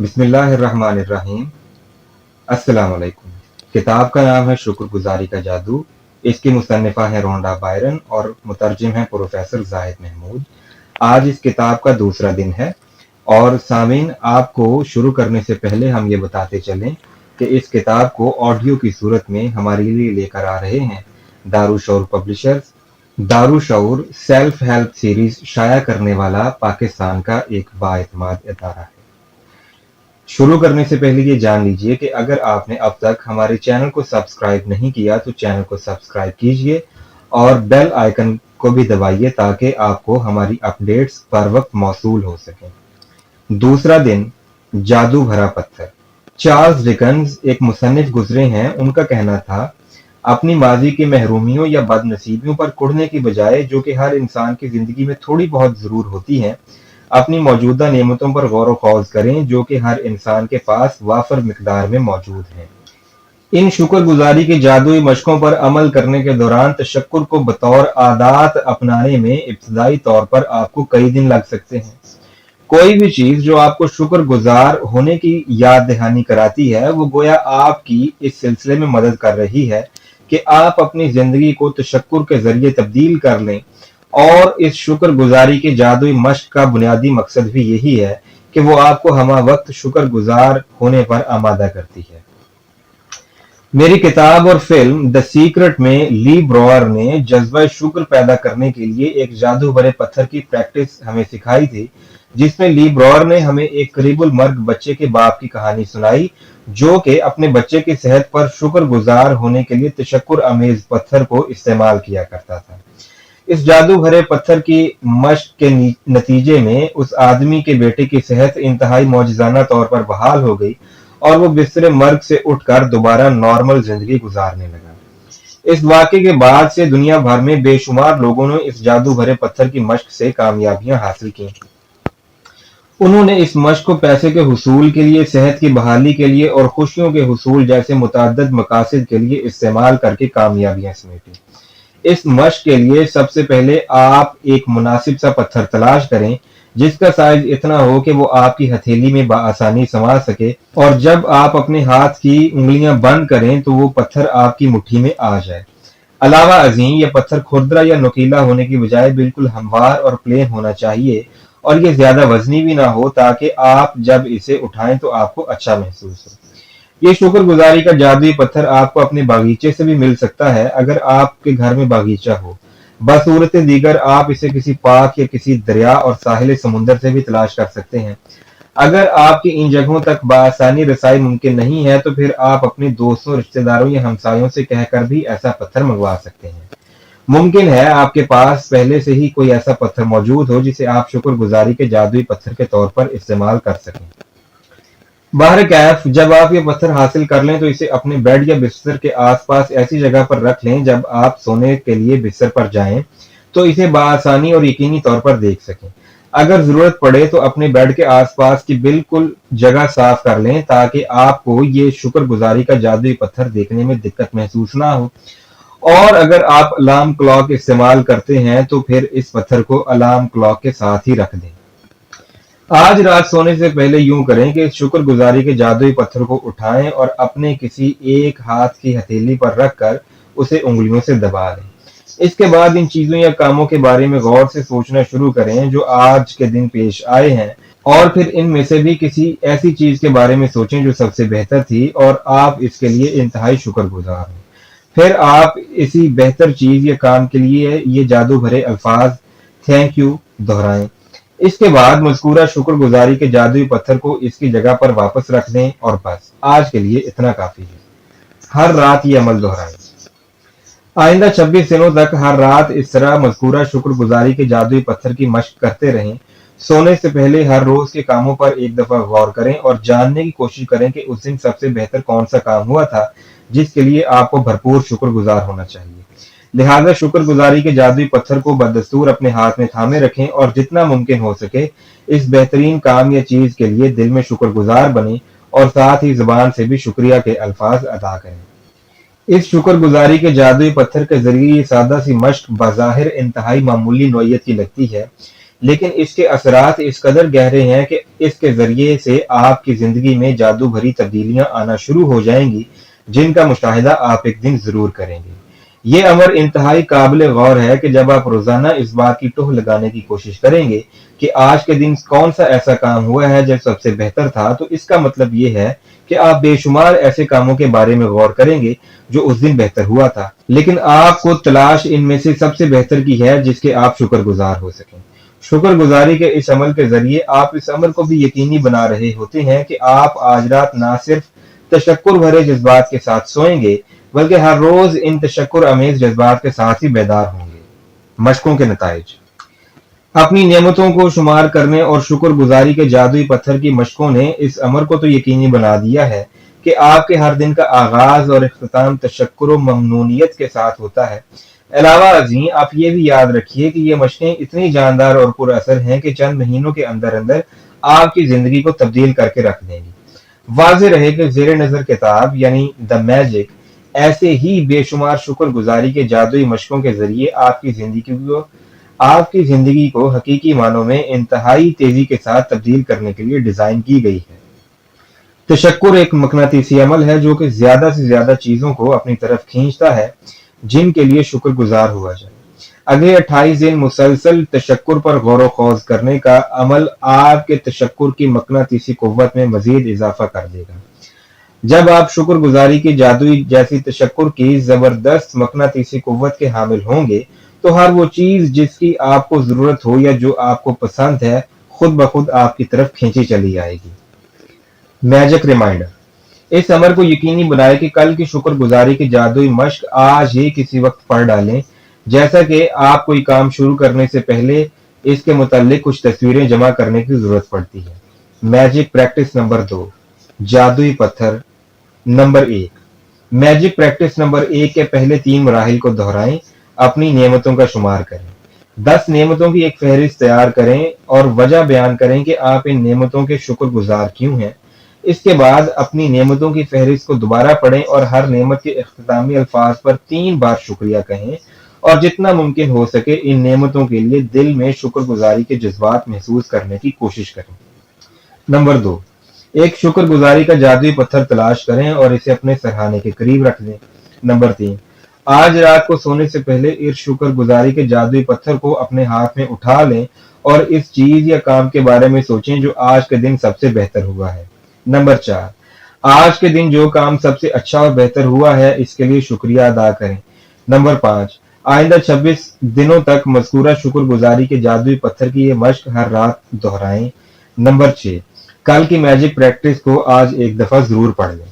बिस्मिल्लाहिर्रहमानिर्रहीम। अस्सलाम वालेकुम। किताब का नाम है शुक्रगुजारी का जादू। इसकी मुसन्निफ़ा है रोंडा बायरन और मुतरजिम है प्रोफेसर जाहिद महमूद। आज इस किताब का दूसरा दिन है और सामीन, आपको शुरू करने से पहले हम ये बताते चलें कि इस किताब को ऑडियो की सूरत में हमारे लिए लेकर आ रहे हैं दारुशऊर पब्लिशर्स। दारुशऊर सेल्फ हेल्प सीरीज शाया करने वाला पाकिस्तान का एक बाएतमाद इदारा है। शुरू करने से पहले ये जान लीजिए कि अगर आपने अब तक हमारे चैनल को सब्सक्राइब नहीं किया तो चैनल को सब्सक्राइब कीजिए और बेल आइकन को भी दबाइए ताकि आपको हमारी अपडेट्स पर वक्त मौसूल हो सकें। दूसरा दिन, जादू भरा पत्थर। चार्ल्स डिकन्स एक मुसन्निफ गुजरे हैं। उनका कहना था, अपनी माजी की महरूमियों या बदनसीबियों पर कुढ़ने की बजाय, जो कि हर इंसान की जिंदगी में थोड़ी बहुत जरूर होती हैं, अपनी मौजूदा नेमतों पर गौर खौज करें जो कि हर इंसान के पास वाफर मिकदार में मौजूद हैं। इन शुक्रगुजारी की जादुई मशकों पर अमल करने के दौरान तशक्कुर को बतौर आदात अपनाने में इब्तदाई तौर पर आपको कई दिन लग सकते हैं। कोई भी चीज जो आपको शुक्रगुजार होने की याद दहानी कराती है, वो गोया आपकी इस सिलसिले में मदद कर रही है कि आप अपनी जिंदगी को तशक्कुर के जरिए तब्दील कर लें। और इस शुक्रगुजारी के जादुई मश्क का बुनियादी मकसद भी यही है कि वो आपको हमा वक्त शुक्रगुजार होने पर आमादा करती है। मेरी किताब और फिल्म द सीक्रेट में ली ब्रोअर ने जज्बा शुक्र पैदा करने के लिए एक जादू भरे पत्थर की प्रैक्टिस हमें सिखाई थी, जिसमें ली ब्रोअर ने हमें एक करीबुल मर्ग बच्चे के बाप की कहानी सुनाई जो कि अपने बच्चे की सेहत पर शुक्रगुजार होने के लिए तशक्कुर अमेज पत्थर को इस्तेमाल किया करता था। इस जादू भरे पत्थर की मश्क के नतीजे में उस आदमी के बेटे की सेहत इंतहाई मौजज़ाना तौर पर बहाल हो गई और वो बिस्तरे मर्ग से उठकर दोबारा नॉर्मल जिंदगी गुजारने लगा। इस वाक़े के बाद से दुनिया भर में बेशुमार लोगों ने इस जादू भरे पत्थर की मश्क से कामयाबियां हासिल की। उन्होंने इस मश्क को पैसे के हुसूल के लिए, सेहत की बहाली के लिए और खुशियों के हुसूल जैसे मुतअद्दिद मकासद के लिए इस्तेमाल करके कामयाबियां समेटी। इस मश्क के लिए सबसे पहले आप एक मुनासिब सा पत्थर तलाश करें जिसका साइज इतना हो कि वो आपकी हथेली में बआसानी समा सके, और जब आप अपने हाथ की उंगलियां बंद करें तो वो पत्थर आपकी मुट्ठी में आ जाए। अलावा अजीम, यह पत्थर खुरदरा या नुकीला होने की बजाय बिल्कुल हमवार और प्लेन होना चाहिए और ये ज्यादा वजनी भी ना हो ताकि आप जब इसे उठाएं तो आपको अच्छा महसूस हो। ये शुक्रगुजारी का जादुई पत्थर आपको अपने बागीचे से भी मिल सकता है अगर आपके घर में बागीचा हो। बसूरत दीगर आप इसे किसी पार्क या किसी दरिया और साहिल समुंदर से भी तलाश कर सकते हैं। अगर आपकी इन जगहों तक बआसानी रसाई मुमकिन नहीं है तो फिर आप अपने दोस्तों, रिश्तेदारों या हमसायों से कहकर भी ऐसा पत्थर मंगवा सकते हैं। मुमकिन है आपके पास पहले से ही कोई ऐसा पत्थर मौजूद हो जिसे आप शुक्रगुजारी के जादुई पत्थर के तौर पर इस्तेमाल कर सकें। बहरकैफ, जब आप ये पत्थर हासिल कर लें तो इसे अपने बेड या बिस्तर के आसपास ऐसी जगह पर रख लें जब आप सोने के लिए बिस्तर पर जाएं तो इसे बआसानी और यकीनी तौर पर देख सकें। अगर जरूरत पड़े तो अपने बेड के आसपास की बिल्कुल जगह साफ कर लें ताकि आपको ये शुक्रगुजारी का जादुई पत्थर देखने में दिक्कत महसूस ना हो। और अगर आप अलार्म क्लॉक इस्तेमाल करते हैं तो फिर इस पत्थर को अलार्म क्लॉक के साथ ही रख दें। आज रात सोने से पहले यूं करें कि शुक्रगुजारी के जादुई पत्थर को उठाएं और अपने किसी एक हाथ की हथेली पर रखकर उसे उंगलियों से दबा लें। इसके बाद इन चीजों या कामों के बारे में गौर से सोचना शुरू करें जो आज के दिन पेश आए हैं, और फिर इनमें से भी किसी ऐसी चीज के बारे में सोचें जो सबसे बेहतर थी और आप इसके लिए इंतहाई शुक्रगुजार हैं। फिर आप इसी बेहतर चीज या काम के लिए ये जादू भरे अल्फाज थैंक यू दोहराएं। इसके बाद मज़कूरा शुक्रगुजारी के जादुई पत्थर को इसकी जगह पर वापस रख दें और बस आज के लिए इतना काफी है। हर रात ये अमल दोहराएं। आइंदा 26 दिनों तक हर रात इस तरह मज़कूरा शुक्रगुजारी के जादुई पत्थर की मश्क करते रहें। सोने से पहले हर रोज के कामों पर एक दफा गौर करें और जानने की कोशिश करें कि उस दिन सबसे बेहतर कौन सा काम हुआ था जिसके लिए आपको भरपूर शुक्रगुजार होना चाहिए। लिहाजा शुक्रगुजारी के जादुई पत्थर को बदस्तूर अपने हाथ में थामे रखें और जितना मुमकिन हो सके इस बेहतरीन काम या चीज के लिए दिल में शुक्रगुजार बने और साथ ही जुबान से भी शुक्रिया के अल्फाज अदा करें। इस शुक्रगुजारी के जादुई पत्थर के जरिए ये सादा सी मश्क बज़ाहिर इंतहाई मामूली नौइयत की लगती है, लेकिन इसके असरात इस कदर गहरे हैं कि इसके ज़रिए से आपकी ज़िंदगी में जादू भरी तब्दीलियां आना शुरू हो जाएंगी, जिनका मुशाहिदा आप एक दिन ज़रूर करेंगे। ये अमर इंतहाई काबिल गौर है कि जब आप रोज़ाना इस बात की टोह लगाने की कोशिश करेंगे कि आज के दिन कौन सा ऐसा काम हुआ है जो सबसे बेहतर था, तो इसका मतलब ये है कि आप बेशुमार ऐसे कामों के बारे में गौर करेंगे जो उस दिन बेहतर हुआ था, लेकिन आपको तलाश इनमें से सबसे बेहतर की है जिसके आप शुक्रगुजार हो सकें। शुक्रगुजारी के इस अमल के जरिए आप इस अमल को भी यकीनी बना रहे होते हैं कि आप आज रात ना सिर्फ तशक्कुर भरे जज्बात के साथ सोएंगे, बल्कि हर रोज इन तशक्कुर अमेज जज्बात के साथ ही बेदार होंगे। मशकों के नताइज। अपनी नेमतों को शुमार करने और शुक्रगुजारी के जादुई पत्थर की मशकों ने इस अमर को तो यकीनी बना दिया है कि आपके हर दिन का आगाज और इख्तिताम तशक्कुर व ममनूनियत के साथ होता है। अलावा अज़ीं, आप ये भी याद रखिए कि ये मशकें इतनी जानदार और पुरअसर हैं कि चंद महीनों के अंदर अंदर आपकी जिंदगी को तब्दील करके रख देंगी। वाज़ेह रहे कि ज़ेर नज़र किताब यानी द मैजिक ऐसे ही बेशुमार शुक्रगुजारी के जादुई मशकों के जरिए आपकी जिंदगी को हकीकी मानों में इंतहाई तेजी के साथ तब्दील करने के लिए डिजाइन की गई है। तशक्कुर एक मकनातीसी अमल है जो कि ज्यादा से ज्यादा चीजों को अपनी तरफ खींचता है जिनके लिए शुक्रगुजार हुआ जाए। अगले 28 दिन मुसलसल तशक्कुर पर गौर व खौज करने का अमल आपके तशक्कुर की मकनातीसी कुव्वत में मजीद इजाफा कर देगा। जब आप शुक्रगुजारी की जादुई जैसी तशक्कुर की जबरदस्त मकनातीसी कुव्वत के हामिल होंगे, तो हर वो चीज जिसकी आपको जरूरत हो या जो आपको पसंद है खुद ब खुद आपकी तरफ खींची चली आएगी। Magic reminder. इस अमर को यकीनी बनाए कि कल की शुक्रगुजारी की जादुई मश्क आज ही किसी वक्त पढ़ डालें, जैसा कि आप कोई काम शुरू करने से पहले इसके मुताल्लिक कुछ तस्वीरें जमा करने की जरूरत पड़ती है। मैजिक प्रैक्टिस नंबर 2, जादुई पत्थर। नंबर 1, मैजिक प्रैक्टिस नंबर 1 के पहले 3 मराहिल को दोहराएं। अपनी नेमतों का शुमार करें। 10 नेमतों की एक फहरिस्त तैयार करें और वजह बयान करें कि आप इन नेमतों के शुक्रगुजार क्यों हैं। इसके बाद अपनी नेमतों की फहरिस्त को दोबारा पढ़ें और हर नेमत के इख्तितामी अल्फाज पर 3 बार शुक्रिया कहें और जितना मुमकिन हो सके इन नेमतों के लिए दिल में शुक्रगुजारी के जज्बात महसूस करने की कोशिश करें। नंबर 2, एक शुक्रगुजारी का जादुई पत्थर तलाश करें और इसे अपने सरहाने के करीब रख दें। नंबर 3, आज रात को सोने से पहले इस शुक्रगुजारी के जादुई पत्थर को अपने हाथ में उठा लें और इस चीज या काम के बारे में सोचें जो आज के दिन सबसे बेहतर हुआ है। नंबर 4, आज के दिन जो काम सबसे अच्छा और बेहतर हुआ है इसके लिए शुक्रिया अदा करें। नंबर 5, आइंदा 26 दिनों तक मज़कूरा शुक्रगुजारी के जादुई पत्थर की ये मश्क हर रात दोहराएं। नंबर 6, कल की मैजिक प्रैक्टिस को आज एक दफा जरूर पढ़ लें।